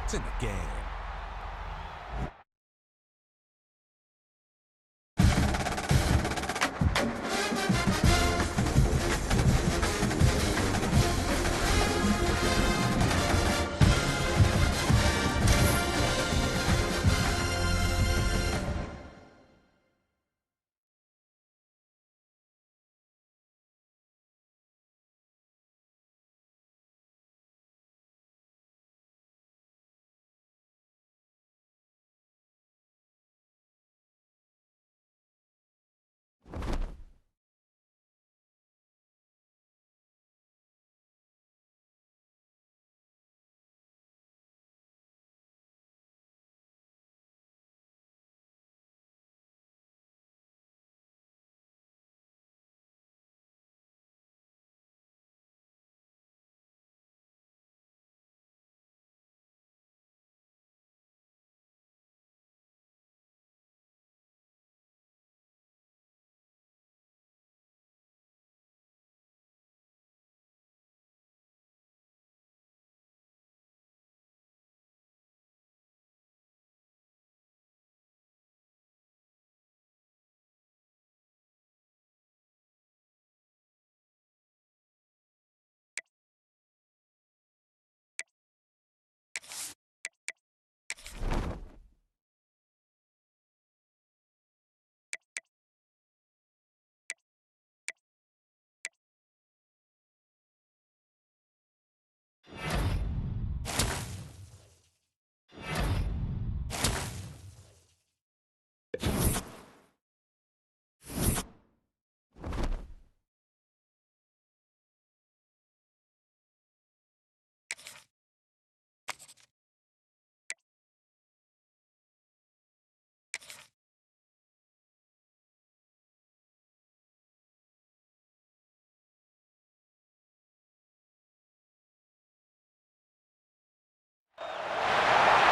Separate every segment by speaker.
Speaker 1: It's in the game.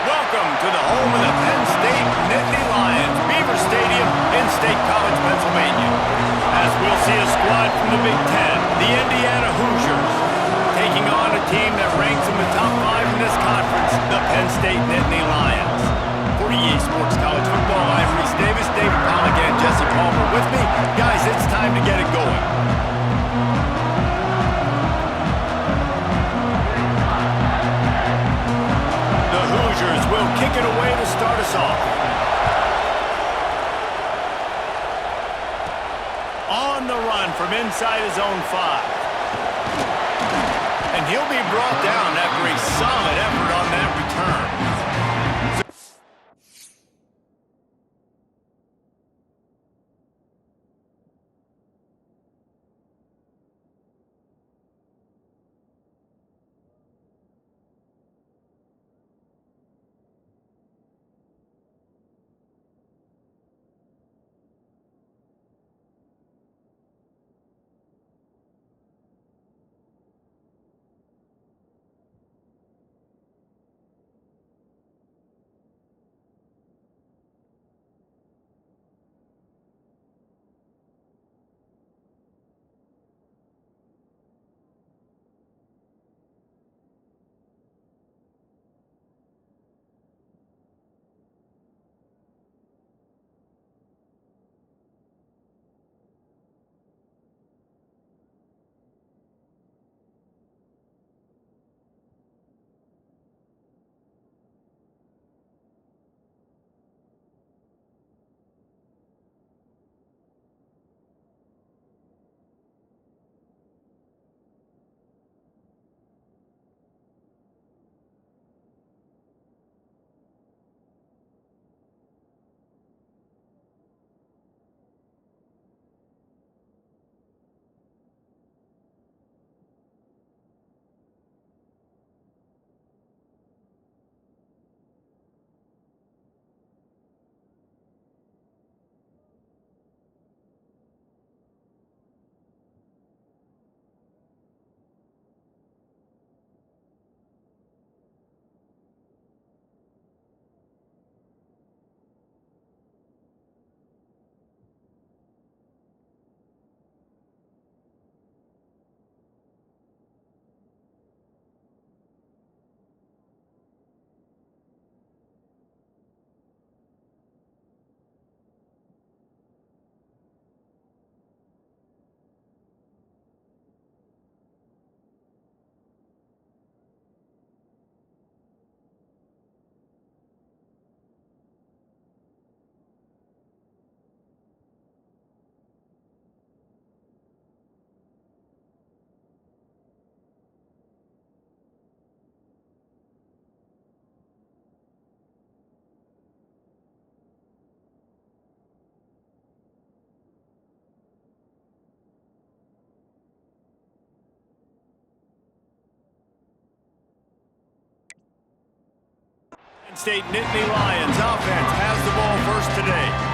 Speaker 2: Welcome to the home of the Penn State Nittany Lions, Beaver Stadium in State College, Pennsylvania. As we'll see a squad from the Big Ten, the Indiana Hoosiers, taking on a team that ranks in the top 5 in this conference, the Penn State Nittany Lions. For EA Sports College Football, I'm Reese Davis, David Pollock, and Jesse Palmer with me. Guys, it's time to get it going. Will kick it away to start us off. On the run from inside his own 5. And he'll be brought down after a solid effort on that return. State Nittany Lions offense has the ball first today.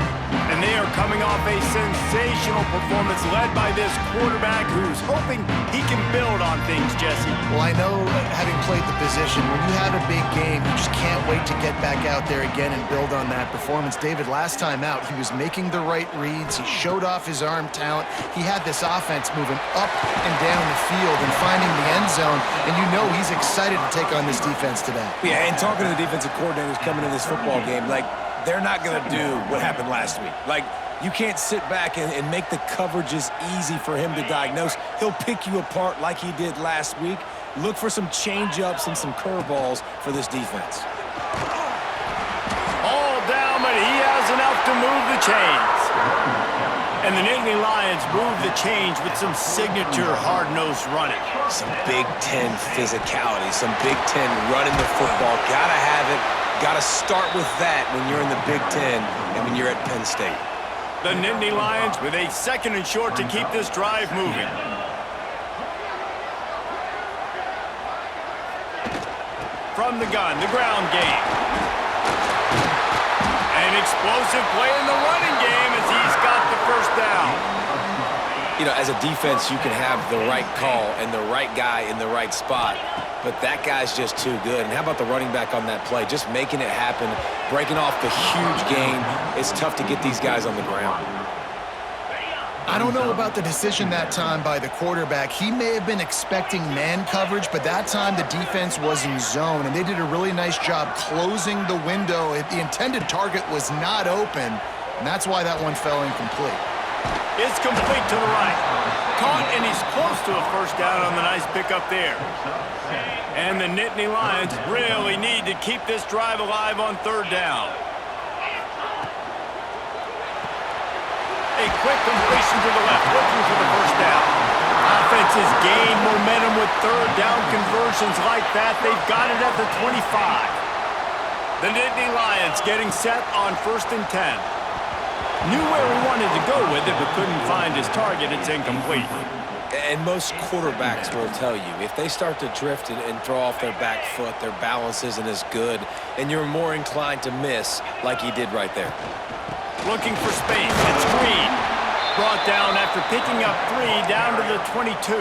Speaker 2: And they are coming off a sensational performance led by this quarterback who's hoping he can build on things, Jesse.
Speaker 1: Well, I know, having played the position, when you have a big game, you just can't wait to get back out there again and build on that performance. David, last time out, he was making the right reads. He showed off his arm talent. He had this offense moving up and down the field and finding the end zone. And you know he's excited to take on this defense today.
Speaker 3: Yeah, and talking to the defensive coordinators coming in this football game, like, they're not going to do what happened last week. Like, you can't sit back and make the coverages easy for him to diagnose. He'll pick you apart like he did last week. Look for some change-ups and some curveballs for this defense.
Speaker 2: All down, but he has enough to move the chains. And the Nittany Lions move the chains with some signature hard-nosed running.
Speaker 3: Some Big Ten physicality, some Big Ten running the football. Gotta have it. Got to start with that when you're in the Big Ten and when you're at Penn State.
Speaker 2: The Nittany Lions with a 2nd and short to keep this drive moving. From the gun, the ground game. An explosive play in the running game as he's got the first down.
Speaker 3: You know, as a defense, you can have the right call and the right guy in the right spot, but that guy's just too good. And how about the running back on that play? Just making it happen, breaking off the huge gain. It's tough to get these guys on the ground.
Speaker 1: I don't know about the decision that time by the quarterback. He may have been expecting man coverage, but that time the defense was in zone, and they did a really nice job closing the window. The intended target was not open, and that's why that one fell incomplete.
Speaker 2: It's complete to the right. Caught, and he's close to a first down on the nice pickup there. And the Nittany Lions really need to keep this drive alive on 3rd down. A quick completion to the left, looking for the first down. Offenses gain momentum with 3rd down conversions like that. They've got it at the 25. The Nittany Lions getting set on 1st and 10. Knew where he wanted to go with it, but couldn't find his target. It's incomplete.
Speaker 3: And most quarterbacks will tell you, if they start to drift and throw off their back foot, their balance isn't as good, and you're more inclined to miss like he did right there.
Speaker 2: Looking for space. It's Green. Brought down after picking up 3 down to the 22.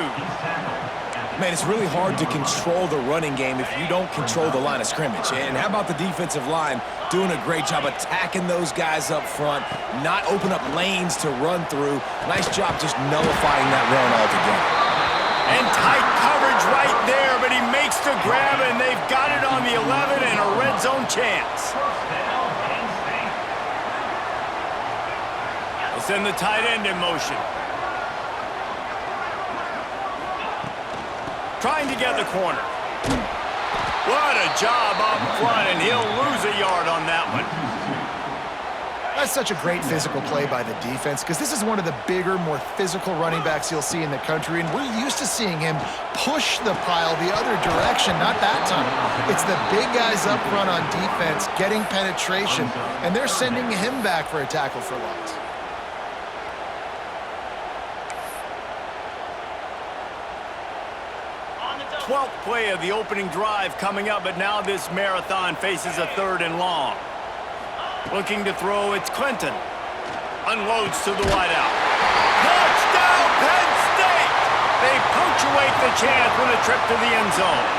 Speaker 3: Man, it's really hard to control the running game if you don't control the line of scrimmage. And how about the defensive line doing a great job attacking those guys up front, not open up lanes to run through. Nice job just nullifying that run altogether.
Speaker 2: And tight coverage right there, but he makes the grab, and they've got it on the 11 and a red zone chance. They'll send the tight end in motion. Trying to get the corner. What a job up front, and he'll lose a yard on that one.
Speaker 1: That's such a great physical play by the defense, because this is one of the bigger, more physical running backs you'll see in the country, and we're used to seeing him push the pile the other direction. Not that time. It's the big guys up front on defense getting penetration, and they're sending him back for a tackle for loss.
Speaker 2: 12th play of the opening drive coming up, but now this marathon faces a 3rd and long. Looking to throw, it's Clinton. Unloads to the wideout. Touchdown, Penn State! They punctuate the chance with a trip to the end zone.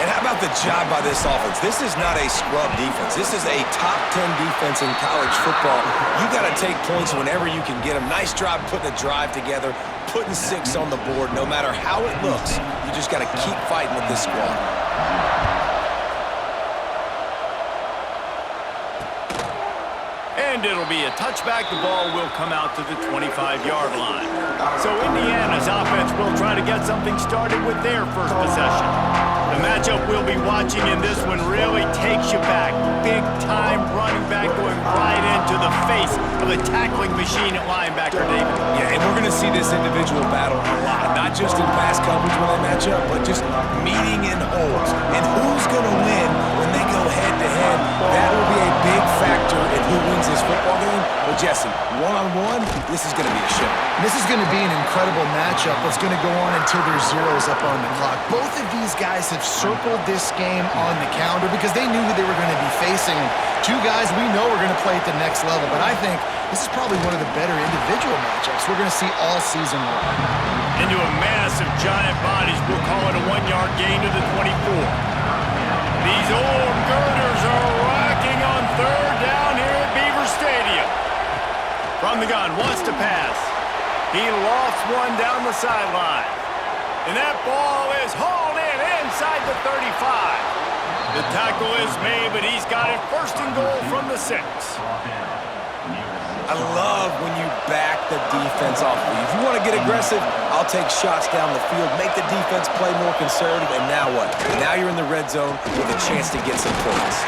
Speaker 3: And how about the job by this offense? This is not a scrub defense. This is a top 10 defense in college football. You got to take points whenever you can get them. Nice job putting a drive together, putting 6 on the board. No matter how it looks, you just got to keep fighting with this squad.
Speaker 2: And it'll be a touchback. The ball will come out to the 25-yard line. So Indiana's offense will try to get something started with their first possession. The matchup we'll be watching in this one really takes you back. Big-time running back going right into the face of a tackling machine at linebacker, David.
Speaker 3: Yeah, and we're going to see this individual battle a lot. Not just in pass coverage when they match up, but just meeting in holes. And who's going to win when they go go head-to-head. That will be a big factor in who wins this football game. But, Jesse, one-on-one, this is going to be a show.
Speaker 1: This is going to be an incredible matchup that's going to go on until there's zeros up on the clock. Both of these guys have circled this game on the calendar because they knew who they were going to be facing. Two guys we know are going to play at the next level, but I think this is probably one of the better individual matchups we're going to see all season long.
Speaker 2: Into a massive giant bodies, we'll call it a 1-yard gain to the 24. These old girders are racking on third down here at Beaver Stadium. From the gun, wants to pass. He lofts one down the sideline. And that ball is hauled in inside the 35. The tackle is made, but he's got it first and goal from the 6.
Speaker 3: I love when you back the defense off. If you want to get aggressive, I'll take shots down the field, make the defense play more conservative, and now what? Now you're in the red zone with a chance to get some points.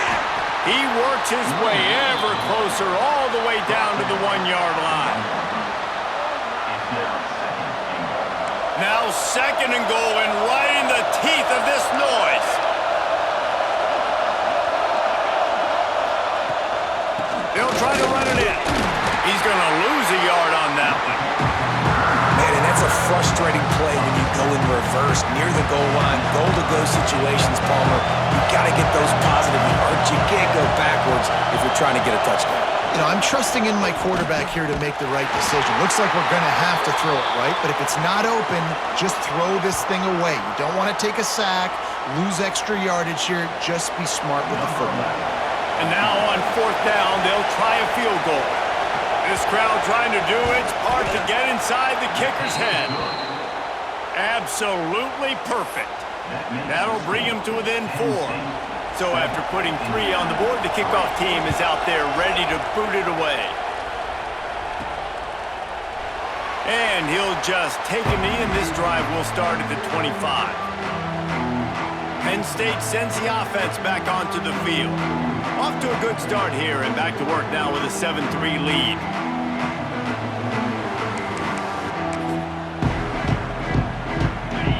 Speaker 2: He works his way ever closer all the way down to the 1-yard line. Now second and goal, and right in the teeth of this noise. They'll try to run it in. He's going to lose a yard on that one.
Speaker 3: Man, and that's a frustrating play when you go in reverse near the goal line. Goal-to-go situations, Palmer. You got to get those positive yards. You can't go backwards if you're trying to get a touchdown.
Speaker 1: You know, I'm trusting in my quarterback here to make the right decision. Looks like we're going to have to throw it, right? But if it's not open, just throw this thing away. You don't want to take a sack, lose extra yardage here. Just be smart with the football.
Speaker 2: And now on fourth down, they'll try a field goal. This crowd trying to do its part to get inside the kicker's head. Absolutely perfect. That'll bring him to within 4. So after putting 3 on the board, the kickoff team is out there ready to boot it away. And he'll just take a knee, and this drive will start at the 25. Penn State sends the offense back onto the field. Off to a good start here, and back to work now with a 7-3 lead.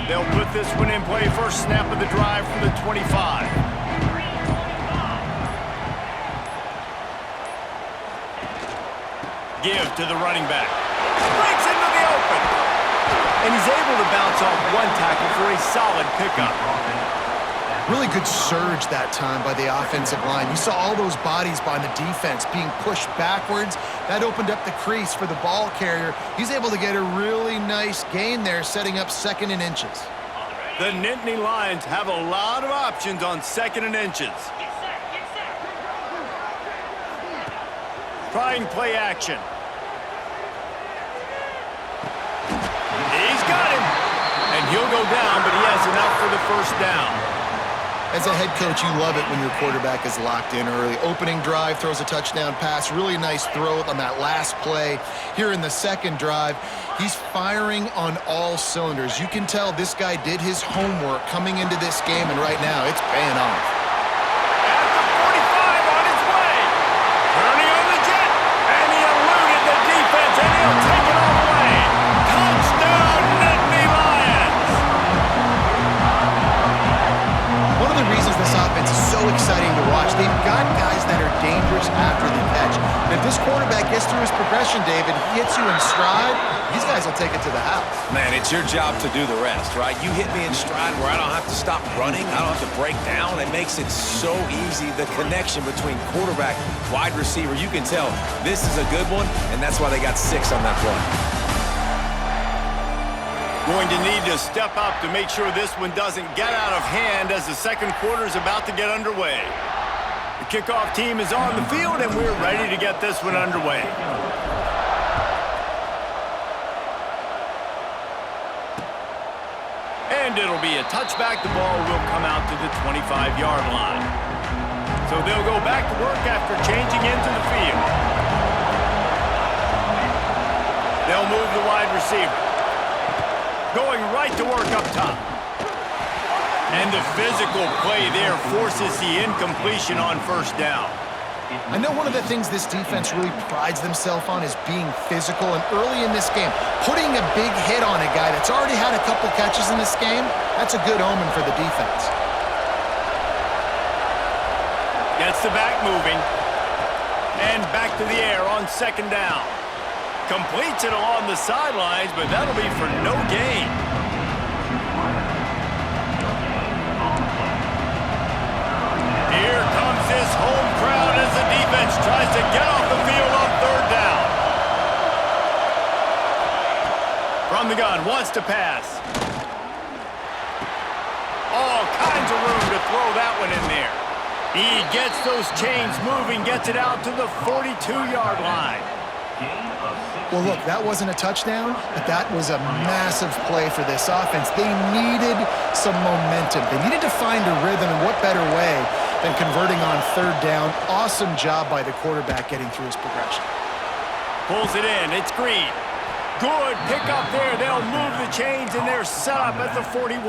Speaker 2: They'll put this one in play first snap of the drive from the 25. Give to the running back. Breaks into the open. And he's able to bounce off one tackle for a solid pickup.
Speaker 1: Really good surge that time by the offensive line. You saw all those bodies by the defense being pushed backwards. That opened up the crease for the ball carrier. He's able to get a really nice gain there, setting up 2nd and inches.
Speaker 2: The Nittany Lions have a lot of options on 2nd and inches. Trying play action. He's got him. And he'll go down, but he has enough for the first down.
Speaker 1: As a head coach, you love it when your quarterback is locked in early. Opening drive, throws a touchdown pass. Really nice throw on that last play. Here in the second drive, he's firing on all cylinders. You can tell this guy did his homework coming into this game, and right now it's paying off.
Speaker 2: At the 45 on his way. Turning on the jet. And he eluded the defense, and he'll take it all the way. Touchdown, Nittany Lions.
Speaker 1: One of the reasons this offense is so exciting to watch, they've got guys that are dangerous after the catch. And if this quarterback gets through his progression, David, he hits you in stride, these guys will take it to the house.
Speaker 3: Man, it's your job to do the rest, right? You hit me in stride where I don't have to stop running. I don't have to break down. It makes it so easy. The connection between quarterback, wide receiver, you can tell this is a good one, and that's why they got 6 on that play.
Speaker 2: Going to need to step up to make sure this one doesn't get out of hand as the second quarter is about to get underway. The kickoff team is on the field, and we're ready to get this one underway. And it'll be a touchback. The ball will come out to the 25-yard line. So they'll go back to work after changing into the field. They'll move the wide receiver. Going right to work up top. And the physical play there forces the incompletion on first down.
Speaker 1: I know one of the things this defense really prides themselves on is being physical, and early in this game, putting a big hit on a guy that's already had a couple catches in this game, that's a good omen for the defense.
Speaker 2: Gets the back moving. And back to the air on second down. Completes it along the sidelines, but that'll be for no gain. Here comes this home crowd as the defense tries to get off the field on third down. From the gun, wants to pass. All kinds of room to throw that one in there. He gets those chains moving, gets it out to the 42-yard line.
Speaker 1: Well, look, that wasn't a touchdown, but that was a massive play for this offense. They needed some momentum. They needed to find a rhythm, and what better way than converting on third down. Awesome job by the quarterback getting through his progression.
Speaker 2: Pulls it in. It's Green. Good pick up there. They'll move the chains, and they're set up at the 41.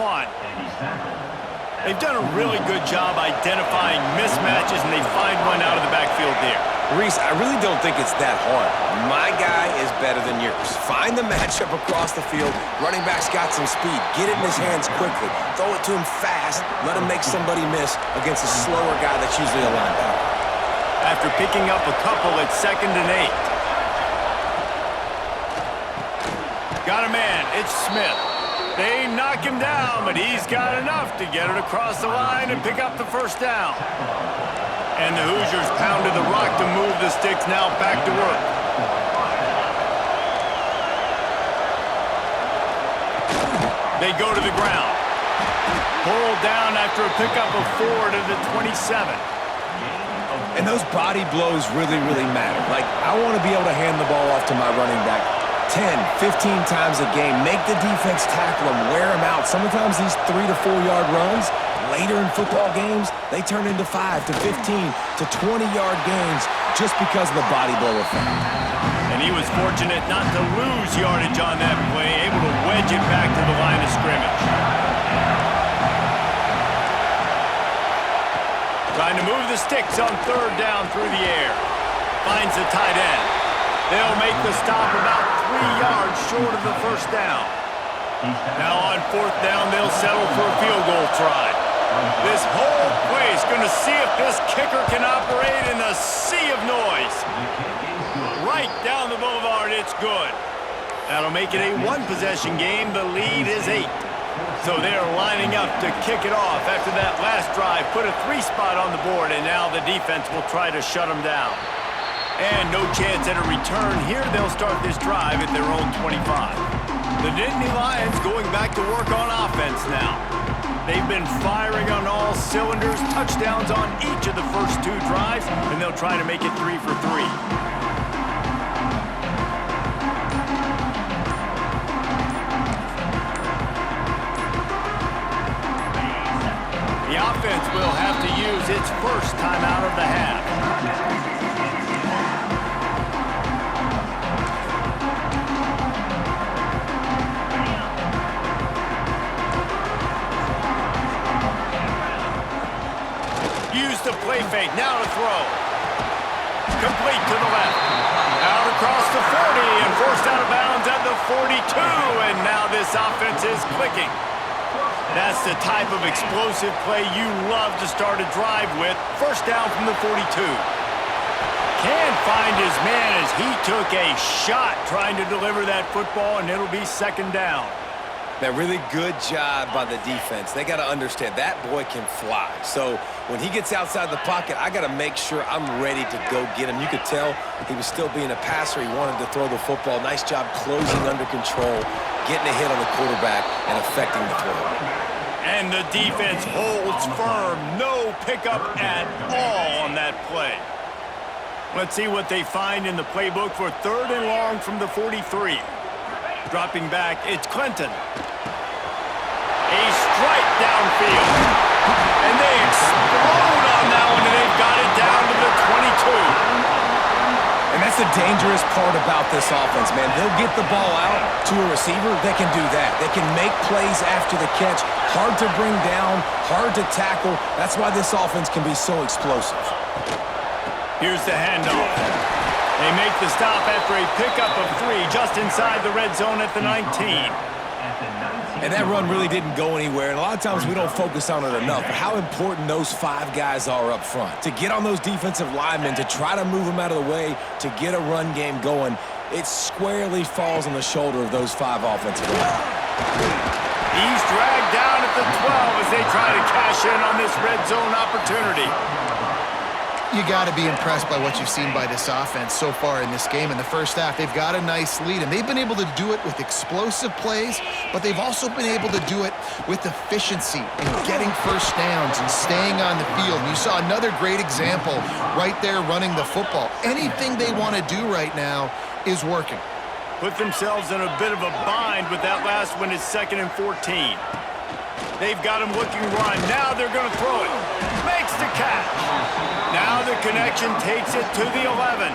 Speaker 2: They've done a really good job identifying mismatches, and they find one out of the backfield there.
Speaker 3: Reese, I really don't think it's that hard. My guy is better than yours. Find the matchup across the field. Running back's got some speed. Get it in his hands quickly. Throw it to him fast. Let him make somebody miss against a slower guy that's usually a linebacker.
Speaker 2: After picking up a couple, it's 2nd and 8. Got a man. It's Smith. They knock him down, but he's got enough to get it across the line and pick up the first down. And the Hoosiers pounded the rock to move the sticks, now back to work. They go to the ground. Pulled down after a pickup of 4 to the 27.
Speaker 3: And those body blows really, really matter. Like, I want to be able to hand the ball off to my running back 10, 15 times a game. Make the defense tackle him, wear him out. Sometimes these 3 to 4 yard runs, later in football games, they turn into 5 to 15 to 20-yard gains just because of the body blow effect.
Speaker 2: And he was fortunate not to lose yardage on that play, able to wedge it back to the line of scrimmage. Trying to move the sticks on third down through the air. Finds the tight end. They'll make the stop about 3 yards short of the first down. Now on fourth down, they'll settle for a field goal try. This whole place going to see if this kicker can operate in a sea of noise. Right down the boulevard, it's good. That'll make it a one-possession game. The lead is 8. So they're lining up to kick it off after that last drive. Put a 3 spot on the board, and now the defense will try to shut them down. And no chance at a return here. They'll start this drive at their own 25. The Nittany Lions going back to work on offense now. They've been firing on all cylinders, touchdowns on each of the first 2 drives, and they'll try to make it 3 for 3. The offense will have to use its first timeout of the half. The play fake, now to throw. Complete to the left. Out across the 40 and forced out of bounds at the 42. And now this offense is clicking. That's the type of explosive play you love to start a drive with. First down from the 42. Can't find his man as he took a shot trying to deliver that football, and it'll be 2nd down.
Speaker 3: That really good job by the defense. They got to understand that boy can fly. So when he gets outside the pocket, I got to make sure I'm ready to go get him. You could tell he was still being a passer. He wanted to throw the football. Nice job closing under control, getting a hit on the quarterback, and affecting the throw.
Speaker 2: And the defense holds firm. No pickup at all on that play. Let's see what they find in the playbook for 3rd and long from the 43. Dropping back, it's Clinton. A strike downfield. And they explode on that one, and they've got it down to the 22.
Speaker 3: And that's the dangerous part about this offense, man. They'll get the ball out to a receiver. They can do that. They can make plays after the catch. Hard to bring down, hard to tackle. That's why this offense can be so explosive.
Speaker 2: Here's the handoff. They make the stop after a pickup of 3 just inside the red zone at the 19.
Speaker 3: And that run really didn't go anywhere, and a lot of times we don't focus on it enough, but how important those 5 guys are up front. To get on those defensive linemen, to try to move them out of the way, to get a run game going, it squarely falls on the shoulder of those 5 offensive linemen.
Speaker 2: He's dragged down at the 12 as they try to cash in on this red zone opportunity.
Speaker 1: You got to be impressed by what you've seen by this offense so far in this game. In the first half, they've got a nice lead, and they've been able to do it with explosive plays, but they've also been able to do it with efficiency and getting first downs and staying on the field. And you saw another great example right there running the football. Anything they want to do right now is working.
Speaker 2: Put themselves in a bit of a bind with that last one is 2nd and 14. They've got him looking run. Now they're going to throw it. Makes the catch. Now the connection takes it to the 11.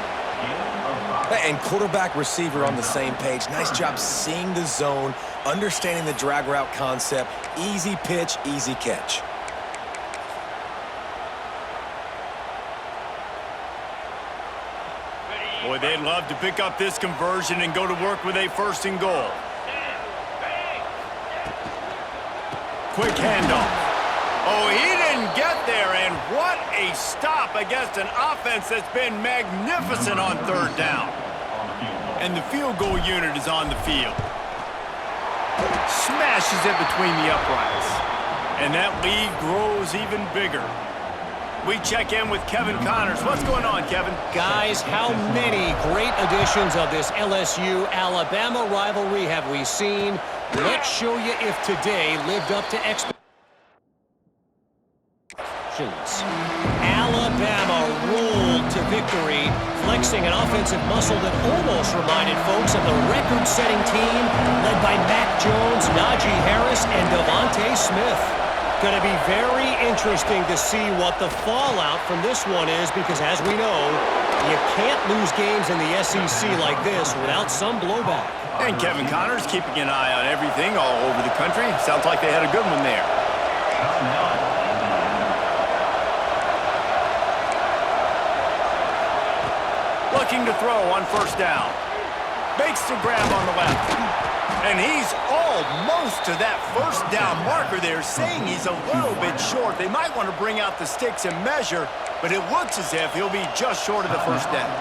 Speaker 3: And quarterback receiver on the same page. Nice job seeing the zone, understanding the drag route concept. Easy pitch, easy catch.
Speaker 2: Boy, they'd love to pick up this conversion and go to work with a 1st and goal. Quick handoff. Oh, he didn't get there, and what a stop against an offense that's been magnificent on 3rd down. And the field goal unit is on the field. Smashes it between the uprights. And that lead grows even bigger. We check in with Kevin Connors. What's going on, Kevin?
Speaker 4: Guys, how many great editions of this LSU-Alabama rivalry have we seen? Let's show you if today lived up to expectations. Alabama rolled to victory, flexing an offensive muscle that almost reminded folks of the record-setting team led by Mac Jones, Najee Harris, and Devontae Smith. Going to be very interesting to see what the fallout from this one is, because as we know, you can't lose games in the SEC like this without some blowback.
Speaker 2: And Kevin Connors keeping an eye on everything all over the country. Sounds like they had a good one there. Looking to throw on 1st down. Makes the grab on the left. And he's almost to that 1st down marker there, saying he's a little bit short. They might want to bring out the sticks and measure, but it looks as if he'll be just short of the 1st down.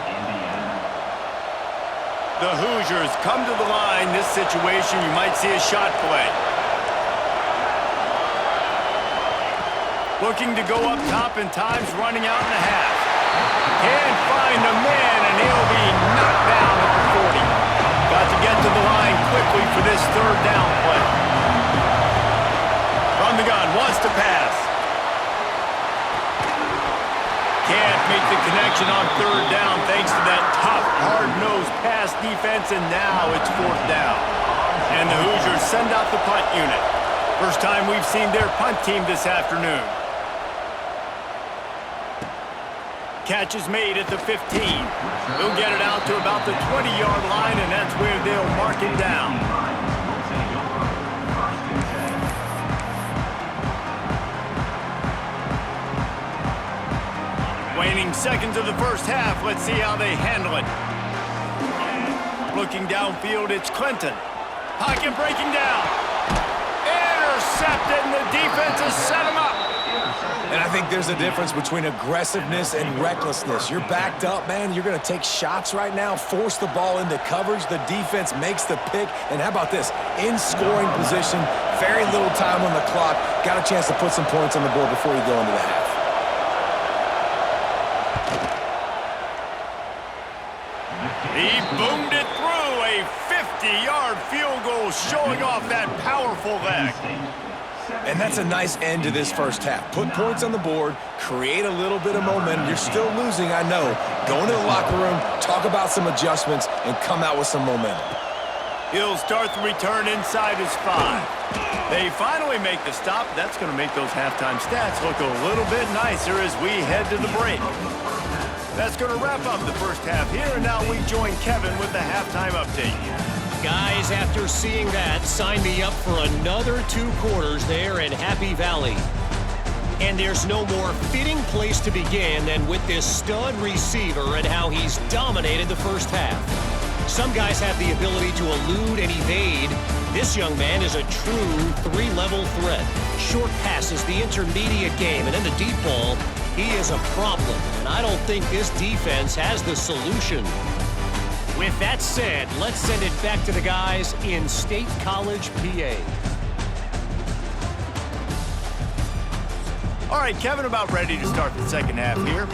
Speaker 2: The Hoosiers come to the line. This situation, you might see a shot play. Looking to go up top, and time's running out in the half. Can't find a man, and he'll be knocked down at the 40. Got to get to the line quickly for this 3rd down play. From the gun, wants to pass. Can't make the connection on 3rd down thanks to that tough, hard-nosed pass defense, and now it's 4th down. And the Hoosiers send out the punt unit. First time we've seen their punt team this afternoon. Catch is made at the 15. They'll get it out to about the 20-yard line, and that's where they'll mark it down. Waning seconds of the 1st half. Let's see how they handle it. Looking downfield, it's Clinton. Pocket breaking down. Intercepted, and the defense has set him up.
Speaker 3: And I think there's a difference between aggressiveness and recklessness. You're backed up, man. You're going to take shots right now, force the ball into coverage. The defense makes the pick. And how about this? In scoring position, very little time on the clock. Got a chance to put some points on the board before you go into the half.
Speaker 2: He boomed it through, a 50-yard field goal showing off that powerful leg.
Speaker 3: And that's a nice end to this 1st half. Put points on the board, create a little bit of momentum. You're still losing, I know. Go into the locker room, talk about some adjustments, and come out with some momentum.
Speaker 2: He'll start the return inside his 5. They finally make the stop. That's going to make those halftime stats look a little bit nicer as we head to the break. That's going to wrap up the 1st half here, and now we join Kevin with the halftime update.
Speaker 4: Guys, after seeing that, sign me up for another 2 quarters there in Happy Valley. And there's no more fitting place to begin than with this stud receiver and how he's dominated the 1st half. Some guys have the ability to elude and evade. This young man is a true three-level threat. Short passes, the intermediate game, and in the deep ball, he is a problem. And I don't think this defense has the solution. With that said, let's send it back to the guys in State College, PA.
Speaker 2: All right, Kevin, about ready to start the second half here.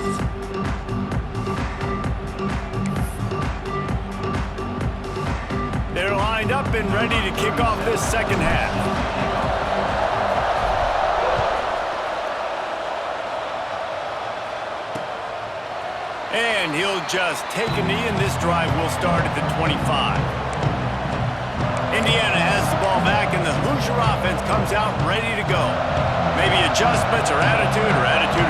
Speaker 2: They're lined up and ready to kick off this second half. And he'll just take a knee, and this drive will start at the 25. Indiana has the ball back, and the Hoosier offense comes out ready to go. Maybe adjustments or attitude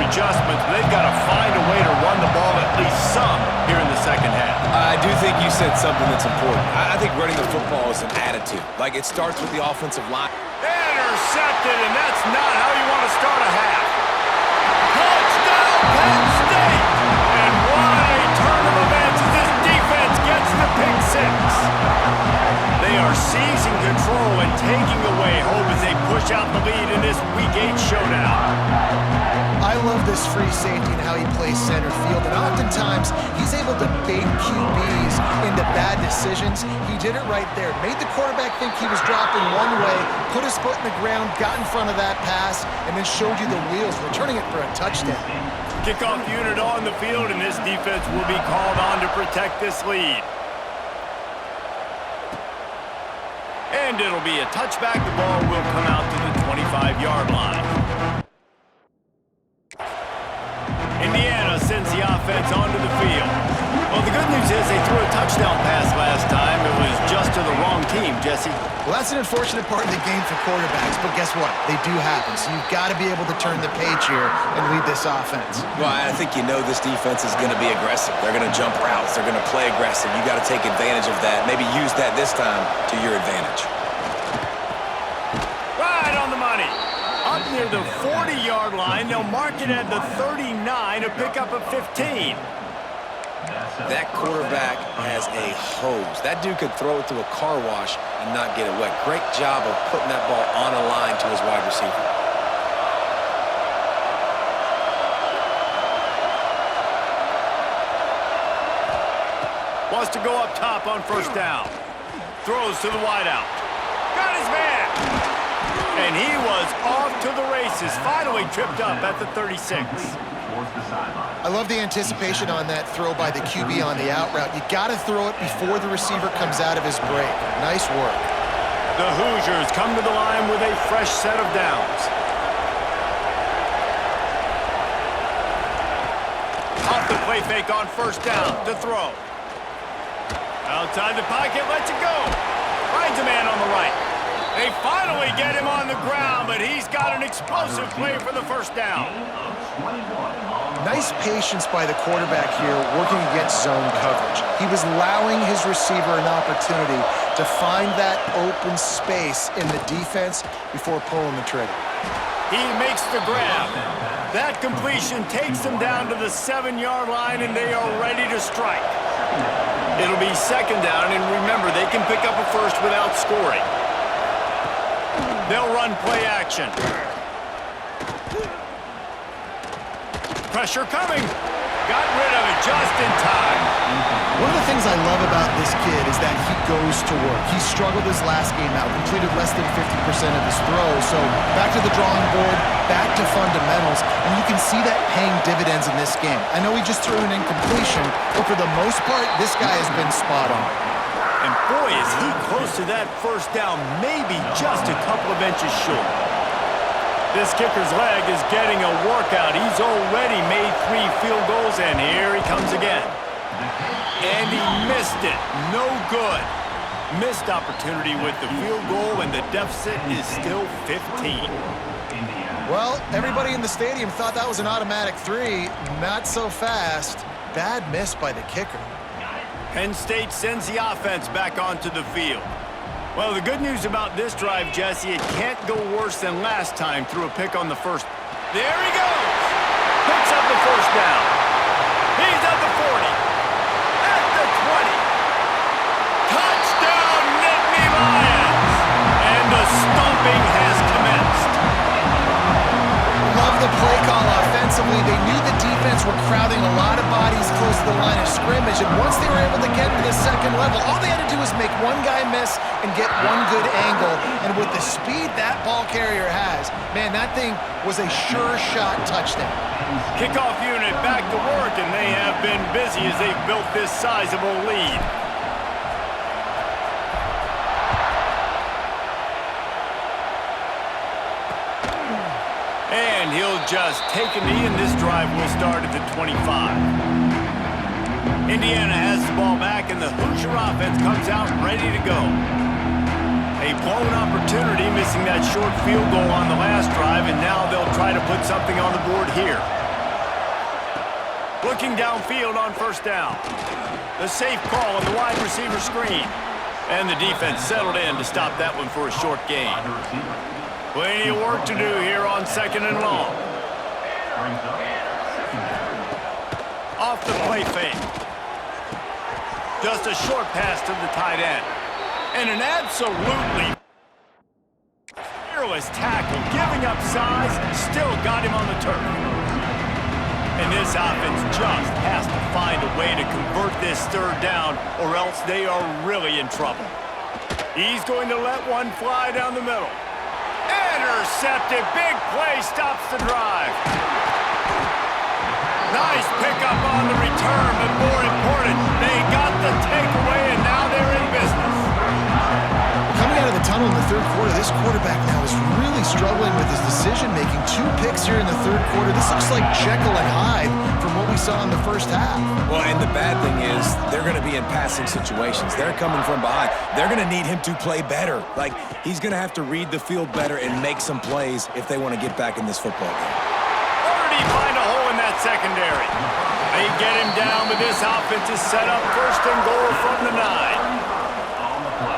Speaker 2: adjustments, but they've got to find a way to run the ball at least some here in the second half.
Speaker 3: I do think you said something that's important. I think running the football is an attitude. Like, it starts with the offensive line.
Speaker 2: Intercepted, and that's not how you want to start a half. Touchdown, Penn State! And what a turn of events as this defense gets the pick six. They are seizing control and taking away hope as they push out the lead in this Week 8 showdown.
Speaker 1: I love this free safety and how he plays center field, and oftentimes he's able to bait QBs into bad decisions. He did it right there. Made the quarterback think he was dropping one way, put his foot in the ground, got in front of that pass, and then showed you the wheels, returning it for a touchdown.
Speaker 2: Kickoff unit on the field, and this defense will be called on to protect this lead. And it'll be a touchback. The ball will come out to the 25-yard line. Indiana sends the offense onto the field. Well, the good news is they threw a touchdown pass last time. It was just to the wrong team, Jesse.
Speaker 1: Well, that's an unfortunate part of the game for quarterbacks, but guess what? They do happen, so you've got to be able to turn the page here and lead this offense.
Speaker 3: Well, I think you know this defense is going to be aggressive. They're going to jump routes. They're going to play aggressive. You got to take advantage of that. Maybe use that this time to your advantage.
Speaker 2: Right on the money. Up near the 40-yard line, they'll mark it at the 39 to pick up a 15.
Speaker 3: That quarterback has a hose. That dude could throw it through a car wash and not get it wet. Great job of putting that ball on a line to his wide receiver.
Speaker 2: Wants to go up top on first down. Throws to the wideout. Got his man. And he was off to the races. Finally tripped up at the 36.
Speaker 1: I love the anticipation on that throw by the QB on the out route. You got to throw it before the receiver comes out of his break. Nice work.
Speaker 2: The Hoosiers come to the line with a fresh set of downs. Off the play fake on first down to throw. Outside the pocket, lets it go. Finds a man on the right. They finally get him on the ground, but he's got an explosive play for the first down.
Speaker 1: Nice patience by the quarterback here working against zone coverage. He was allowing his receiver an opportunity to find that open space in the defense before pulling the trigger.
Speaker 2: He makes the grab. That completion takes them down to the 7-yard line, and they are ready to strike. It'll be second down, and remember, they can pick up a first without scoring. They'll run play action. Pressure coming. Got rid of it just in time.
Speaker 1: One of the things I love about this kid is that he goes to work. He struggled his last game out, completed less than 50% of his throws. So back to the drawing board, back to fundamentals, and you can see that paying dividends in this game. I know he just threw an incompletion, but for the most part, this guy has been spot on.
Speaker 2: And boy, is he close to that first down, maybe just a couple of inches short. This kicker's leg is getting a workout. He's already made 3 field goals, and here he comes again. And he missed it. No good. Missed opportunity with the field goal, and the deficit is still 15.
Speaker 1: Well, everybody in the stadium thought that was an automatic 3. Not so fast. Bad miss by the kicker.
Speaker 2: Penn State sends the offense back onto the field. Well, the good news about this drive, Jesse, it can't go worse than last time through a pick on the first. There he goes! Picks up the first down. He's at the 40. At the 20.
Speaker 1: offensively, they knew the defense were crowding a lot of bodies close to the line of scrimmage, and once they were able to get to the second level, all they had to do was make one guy miss and get one good angle. And with the speed that ball carrier has, man, that thing was a sure shot touchdown.
Speaker 2: Kickoff unit back to work, and they have been busy as they've built this sizable lead. And he'll just take a knee, and this drive will start at the 25. Indiana has the ball back, and the Hoosier offense comes out ready to go. A blown opportunity, missing that short field goal on the last drive, and now they'll try to put something on the board here. Looking downfield on first down. The safe call on the wide receiver screen. And the defense settled in to stop that one for a short gain. Plenty of work to do here on second and long. Off the play fake. Just a short pass to the tight end. And an absolutely fearless tackle, giving up size, still got him on the turf. And this offense just has to find a way to convert this third down, or else they are really in trouble. He's going to let one fly down the middle. Intercepted. Big play stops the drive. Nice pickup on the return, but more important, they got the takeaway, and now they're in business.
Speaker 1: Coming out of the tunnel in the third quarter, this quarterback now is really struggling with his decision-making. 2 picks here in the third quarter. This looks like Jekyll and Hyde from what we saw in the first half.
Speaker 3: Well, and the bad thing is they're going to be in passing situations. They're coming from behind. They're going to need him to play better. Like, he's going to have to read the field better and make some plays if they want to get back in this football game.
Speaker 2: Where did he find a hole in that secondary? They get him down, but this offense is set up first and goal from the 9.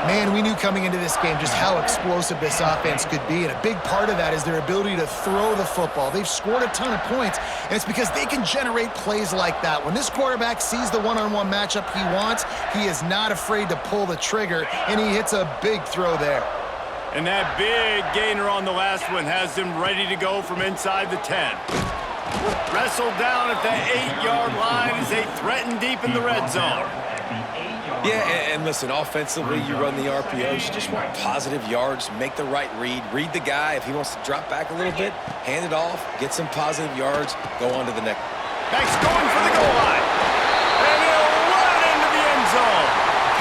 Speaker 1: Man, we knew coming into this game just how explosive this offense could be, and a big part of that is their ability to throw the football. They've scored a ton of points, and it's because they can generate plays like that. When this quarterback sees the one-on-one matchup he wants, he is not afraid to pull the trigger, and he hits a big throw there.
Speaker 2: And that big gainer on the last one has them ready to go from inside the 10. Wrestled down at the 8-yard line as they threaten deep in the red zone.
Speaker 3: Yeah, and listen, offensively, you run the RPOs. You just want positive yards, make the right read, read the guy. If he wants to drop back a little bit, hand it off, get some positive yards, go on to the next.
Speaker 2: Max going for the goal line. And he'll run it into the end zone.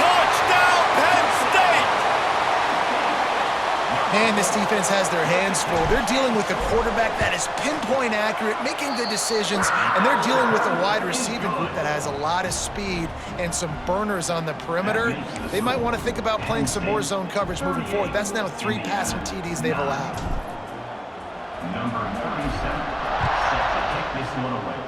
Speaker 2: Touchdown, Penn State!
Speaker 1: Man, this defense has their hands full. They're dealing with a quarterback that is pinpoint accurate, making good decisions, and they're dealing with a wide receiving group that has a lot of speed and some burners on the perimeter. They might want to think about playing some more zone coverage moving forward. That's now 3 passing TDs they've allowed.
Speaker 5: Number 37 set to kick this one away.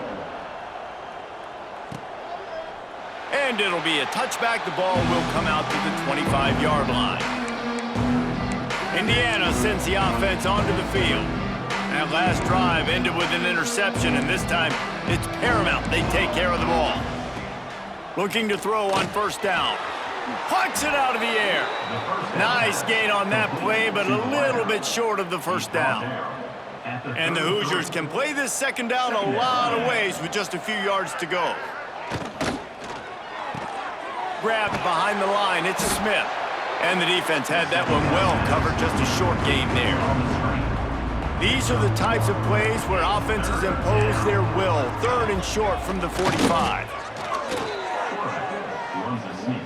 Speaker 2: And it'll be a touchback. The ball will come out to the 25-yard line. Indiana sends the offense onto the field. That last drive ended with an interception, and this time it's paramount they take care of the ball. Looking to throw on first down. Pucks it out of the air. Nice gain on that play, but a little bit short of the first down. And the Hoosiers can play this second down a lot of ways with just a few yards to go. Grabbed behind the line, it's Smith. And the defense had that one well covered, just a short gain there. These are the types of plays where offenses impose their will. 3rd and short from the 45.
Speaker 5: Runs a sneak.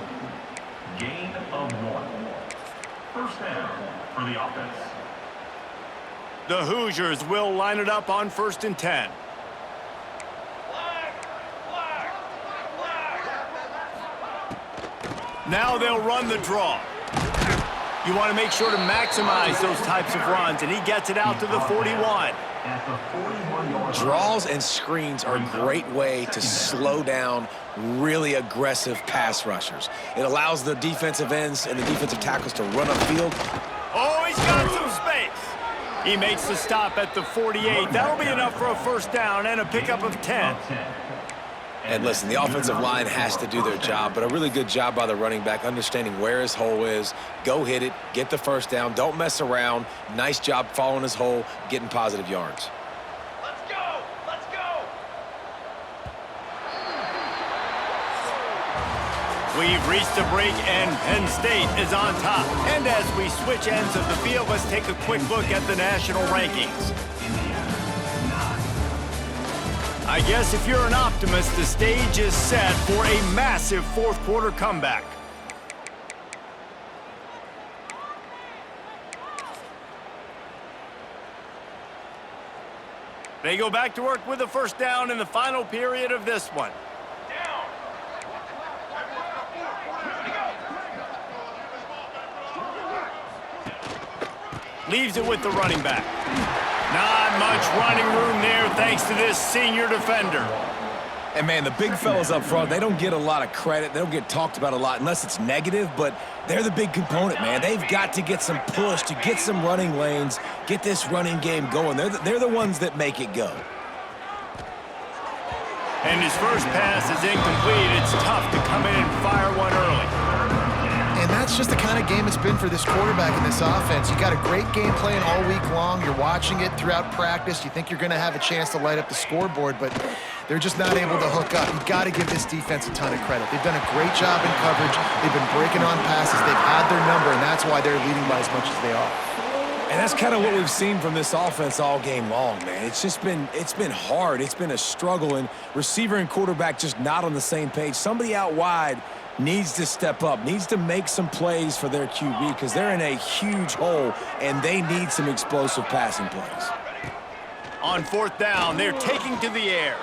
Speaker 5: Gain of 1. First down for the offense.
Speaker 2: The Hoosiers will line it up on 1st and 10. Now they'll run the draw. You want to make sure to maximize those types of runs, and he gets it out to the 41.
Speaker 3: Draws and screens are a great way to slow down really aggressive pass rushers. It allows the defensive ends and the defensive tackles to run upfield.
Speaker 2: Oh, he's got some space. He makes the stop at the 48. That'll be enough for a first down and a pickup of 10.
Speaker 3: And listen, the offensive line has to do their job, but a really good job by the running back, understanding where his hole is. Go hit it, get the first down, don't mess around. Nice job following his hole, getting positive yards.
Speaker 2: Let's go! Let's go! We've reached the break, and Penn State is on top. And as we switch ends of the field, let's take a quick look at the national rankings. I guess if you're an optimist, the stage is set for a massive fourth-quarter comeback. They go back to work with a first down in the final period of this one. Leaves it with the running back. Not much running room there thanks to this senior defender.
Speaker 3: And, man, the big fellas up front, they don't get a lot of credit. They don't get talked about a lot unless it's negative, but they're the big component, man. They've got to get some push, to get some running lanes, get this running game going. They're the ones that make it go.
Speaker 2: And his first pass is incomplete. It's tough to come in and fire one early.
Speaker 1: And that's just the kind of game it's been for this quarterback in this offense. You got a great game plan all week long. You're watching it throughout practice. You think you're going to have a chance to light up the scoreboard, but they're just not able to hook up. You got to give this defense a ton of credit. They've done a great job in coverage. They've been breaking on passes. They've had their number, and that's why they're leading by as much as they are.
Speaker 3: And that's kind of what we've seen from this offense all game long, man. It's been hard. It's been a struggle, and receiver and quarterback just not on the same page. Somebody out wide needs to step up, needs to make some plays for their QB because they're in a huge hole, and they need some explosive passing plays.
Speaker 2: On fourth down, they're taking to the air.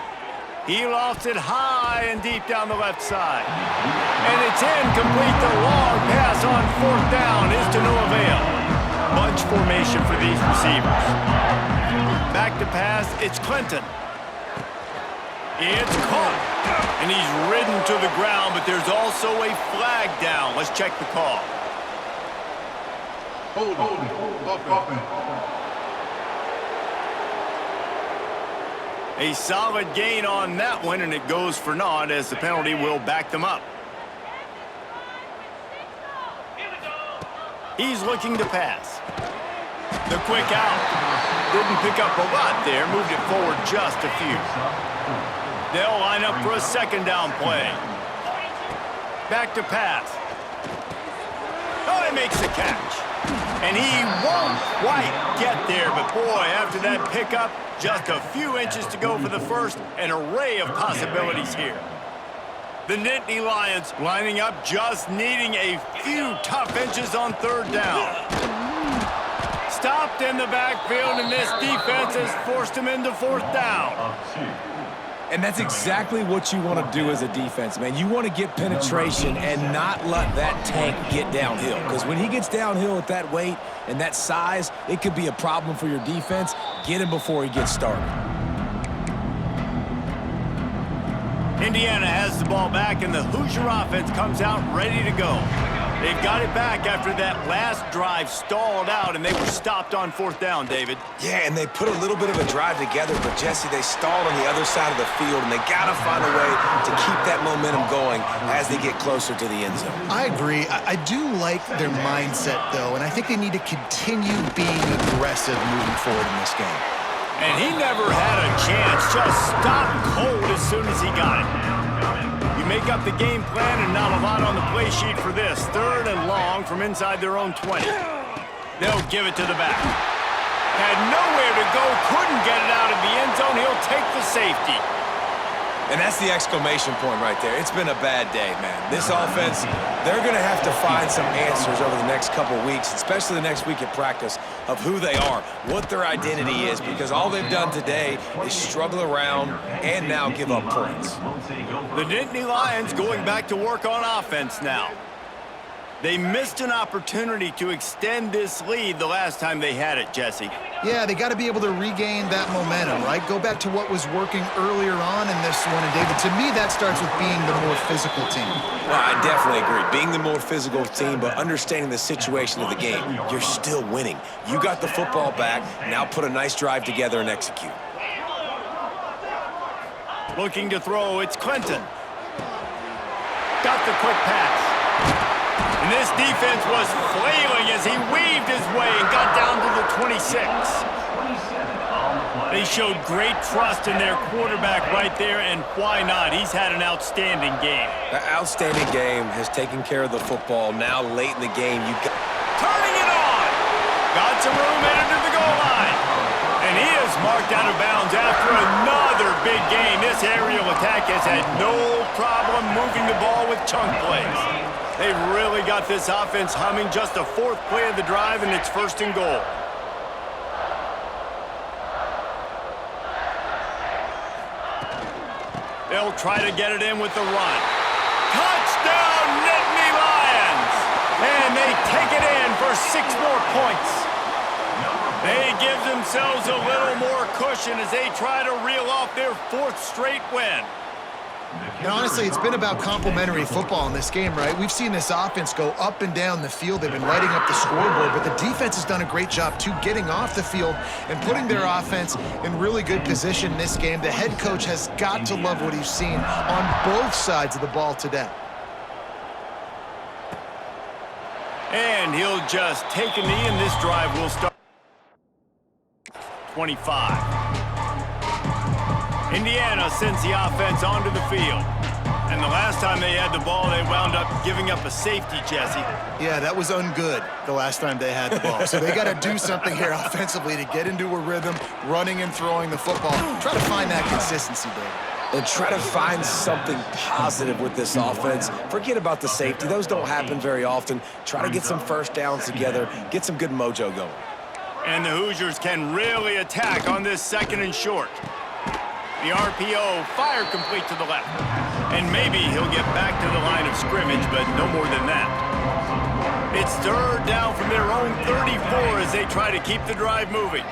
Speaker 2: He lofts it high and deep down the left side. And it's incomplete. The long pass on fourth down is to no avail. Bunch formation for these receivers. Back to pass, it's Clinton. It's caught. And he's ridden to the ground, but there's also a flag down. Let's check the call. A solid gain on that one, and it goes for naught as the penalty will back them up. He's looking to pass. The quick out. Didn't pick up a lot there, moved it forward just a few. They'll line up for a second down play. Back to pass. Oh, he makes the catch. And he won't quite get there, but boy, after that pickup, just a few inches to go for the first, an array of possibilities here. The Nittany Lions lining up, just needing a few tough inches on third down. Stopped in the backfield, and this defense has forced him into fourth down.
Speaker 3: And that's exactly what you want to do as a defense, man. You want to get penetration and not let that tank get downhill. Because when he gets downhill at that weight and that size, it could be a problem for your defense. Get him before he gets started.
Speaker 2: Indiana has the ball back, and the Hoosier offense comes out ready to go. They've got it back after that last drive stalled out, and they were stopped on fourth down, David.
Speaker 3: Yeah, and they put a little bit of a drive together, but, Jesse, they stalled on the other side of the field, and they got to find a way to keep that momentum going as they get closer to the end zone.
Speaker 1: I agree. I do like their mindset, though, and I think they need to continue being aggressive moving forward in this game.
Speaker 2: And he never had a chance, just stopped cold as soon as he got it. You make up the game plan and not a lot on the play sheet for this. Third and long from inside their own 20. They'll give it to the back. Had nowhere to go, couldn't get it out of the end zone. He'll take the safety.
Speaker 3: And that's the exclamation point right there. It's been a bad day, man. This offense, they're going to have to find some answers over the next couple weeks, especially the next week at practice, of who they are, what their identity is, because all they've done today is struggle around and now give up points.
Speaker 2: The Nittany Lions going back to work on offense now. They missed an opportunity to extend this lead the last time they had it, Jesse.
Speaker 1: Yeah, they got to be able to regain that momentum, right? Go back to what was working earlier on in this one. And, David, to me, that starts with being the more physical team.
Speaker 3: Well, I definitely agree. Being the more physical team, but understanding the situation of the game. You're still winning. You got the football back. Now put a nice drive together and execute.
Speaker 2: Looking to throw, it's Clinton. Got the quick pass. And this defense was flailing as he weaved his way and got down to the 26. They showed great trust in their quarterback right there, and why not? He's had an outstanding game.
Speaker 3: That outstanding game has taken care of the football. Now, late in the game, you got...
Speaker 2: Turning it on! Got some room headed to the goal line. And he is marked out of bounds after another big game. This aerial attack has had no problem moving the ball with chunk plays. They've really got this offense humming. Just the fourth play of the drive, and it's 1st and goal. They'll try to get it in with the run. Touchdown, Nittany Lions! And they take it in for 6 more points. They give themselves a little more cushion as they try to reel off their 4th straight win.
Speaker 1: And honestly, it's been about complementary football in this game, right? We've seen this offense go up and down the field. They've been lighting up the scoreboard, but the defense has done a great job, too, getting off the field and putting their offense in really good position in this game. The head coach has got to love what he's seen on both sides of the ball today.
Speaker 2: And he'll just take a knee, and this drive will start 25. Indiana sends the offense onto the field. And the last time they had the ball, they wound up giving up a safety, Jesse.
Speaker 1: Yeah, that was ungood the last time they had the ball. So they got to do something here offensively to get into a rhythm, running and throwing the football. Try to find that consistency, David.
Speaker 3: And try to find something positive with this offense. Forget about the safety. Those don't happen very often. Try to get some first downs together, get some good mojo going.
Speaker 2: And the Hoosiers can really attack on this 2nd and short. The RPO, fire complete to the left. And maybe he'll get back to the line of scrimmage, but no more than that. It's 3rd down from their own 34 as they try to keep the drive moving.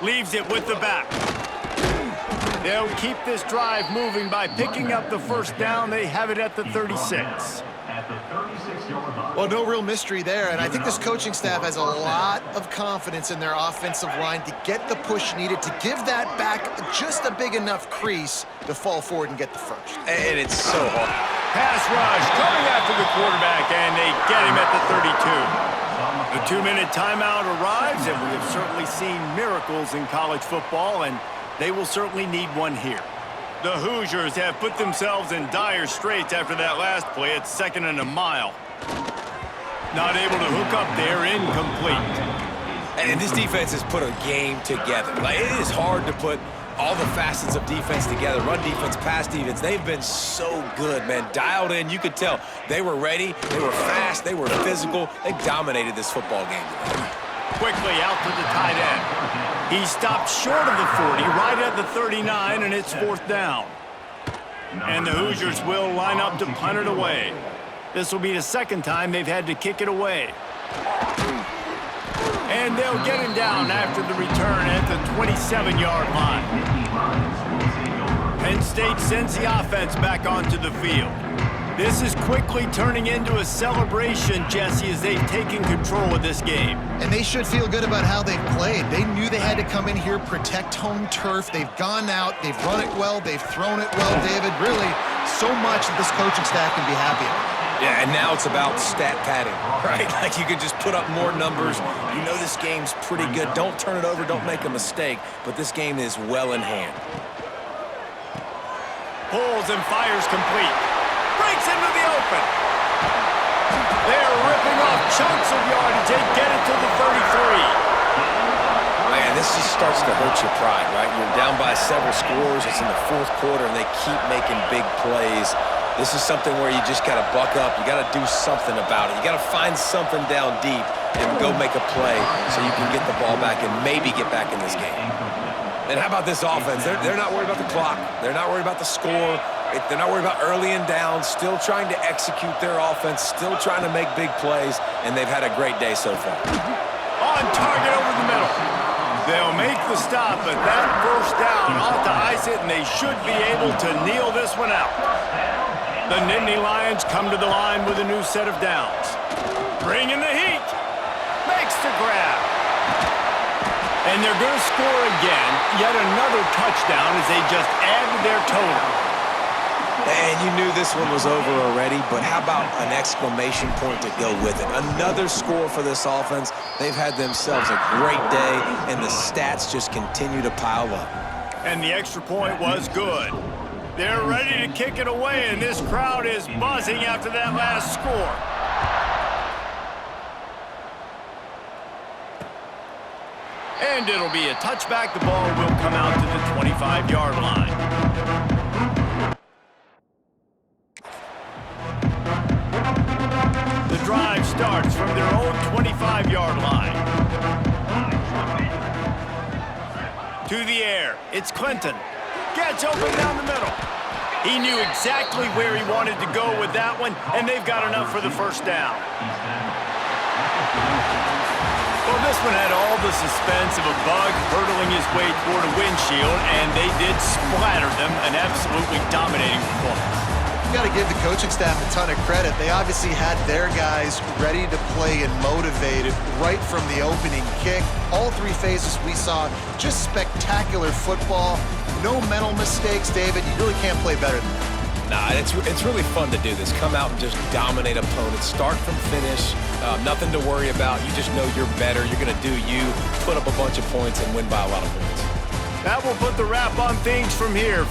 Speaker 2: Leaves it with the back. They'll keep this drive moving by picking up the 1st down. They have it at the 36.
Speaker 1: Well, no real mystery there, and I think this coaching staff has a lot of confidence in their offensive line to get the push needed to give that back just a big enough crease to fall forward and get the 1st.
Speaker 3: And it's so hard.
Speaker 2: Pass rush coming after the quarterback, and they get him at the 32. The 2-minute timeout arrives, and we have certainly seen miracles in college football, and they will certainly need one here. The Hoosiers have put themselves in dire straits after that last play. It's 2nd and a mile. Not able to hook up there, incomplete.
Speaker 3: And this defense has put a game together. Like, it is hard to put all the facets of defense together. Run defense, pass defense. They've been so good, man. Dialed in. You could tell they were ready. They were fast. They were physical. They dominated this football game today.
Speaker 2: Quickly out to the tight end. He stopped short of the 40, right at the 39, and it's 4th down. And the Hoosiers will line up to punt it away. This will be the 2nd time they've had to kick it away. And they'll get him down after the return at the 27-yard line. Penn State sends the offense back onto the field. This is quickly turning into a celebration, Jesse, as they've taken control of this game.
Speaker 1: And they should feel good about how they've played. They knew they had to come in here, protect home turf. They've gone out, they've run it well, they've thrown it well, David. Really, so much that this coaching staff can be happy about.
Speaker 3: Yeah, and now it's about stat padding, right? Like, you can just put up more numbers. You know this game's pretty good. Don't turn it over, don't make a mistake, but this game is well in hand.
Speaker 2: Pulls and fires complete. Breaks into the open. They're ripping off chunks of yardage. They get it to the 33.
Speaker 3: Man, this just starts to hurt your pride, right? You're down by several scores. It's in the 4th quarter, and they keep making big plays. This is something where you just got to buck up. You got to do something about it. You got to find something down deep and go make a play so you can get the ball back and maybe get back in this game. And how about this offense? They're not worried about the clock. They're not worried about the score. They're not worried about early and down. Still trying to execute their offense. Still trying to make big plays. And they've had a great day so far.
Speaker 2: On target over the middle. They'll make the stop, but that 1st down ought to ice it, and they should be able to kneel this one out. The Nittany Lions come to the line with a new set of downs. Bringing the heat. Makes the grab. And they're going to score again. Yet another touchdown as they just add to their total.
Speaker 3: And you knew this one was over already, but how about an exclamation point to go with it? Another score for this offense. They've had themselves a great day, and the stats just continue to pile up.
Speaker 2: And the extra point was good. They're ready to kick it away, and this crowd is buzzing after that last score. And it'll be a touchback. The ball will come out to the 25-yard line. The drive starts from their own 25-yard line. To the air, it's Clinton. Gets open down the middle. He knew exactly where he wanted to go with that one, and they've got enough for the first down. Well, this one had all the suspense of a bug hurtling his way toward a windshield, and they did splatter them, an absolutely dominating performance.
Speaker 1: You got to give the coaching staff a ton of credit. They obviously had their guys ready to play and motivated right from the opening kick. All three phases we saw, just spectacular football. No mental mistakes, David. You really can't play better than that.
Speaker 3: Nah, it's really fun to do this. Come out and just dominate opponents. Start from finish. Nothing to worry about. You just know you're better. You're going to do you, put up a bunch of points, and win by a lot of points.
Speaker 2: That will put the wrap on things from here.